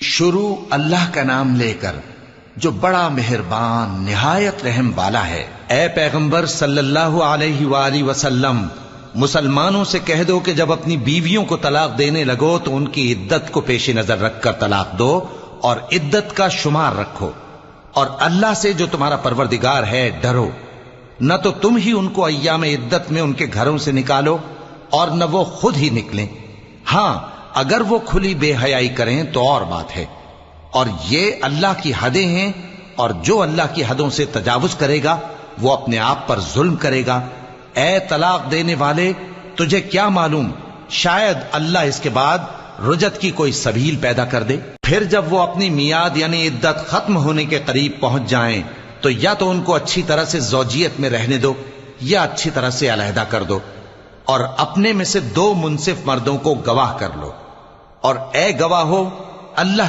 شروع اللہ کا نام لے کر جو بڑا مہربان نہایت رحم والا ہے۔ اے پیغمبر صلی اللہ علیہ وآلہ وسلم، مسلمانوں سے کہہ دو کہ جب اپنی بیویوں کو طلاق دینے لگو تو ان کی عدت کو پیش نظر رکھ کر طلاق دو اور عدت کا شمار رکھو، اور اللہ سے جو تمہارا پروردگار ہے ڈرو۔ نہ تو تم ہی ان کو ایام عدت میں ان کے گھروں سے نکالو اور نہ وہ خود ہی نکلیں، ہاں اگر وہ کھلی بے حیائی کریں تو اور بات ہے، اور یہ اللہ کی حدیں ہیں، اور جو اللہ کی حدوں سے تجاوز کرے گا وہ اپنے آپ پر ظلم کرے گا۔ اے طلاق دینے والے، تجھے کیا معلوم شاید اللہ اس کے بعد رجعت کی کوئی سبیل پیدا کر دے۔ پھر جب وہ اپنی میعاد یعنی عدت ختم ہونے کے قریب پہنچ جائیں تو یا تو ان کو اچھی طرح سے زوجیت میں رہنے دو یا اچھی طرح سے علیحدہ کر دو، اور اپنے میں سے 2 منصف مردوں کو گواہ کر لو، اور اے گواہو اللہ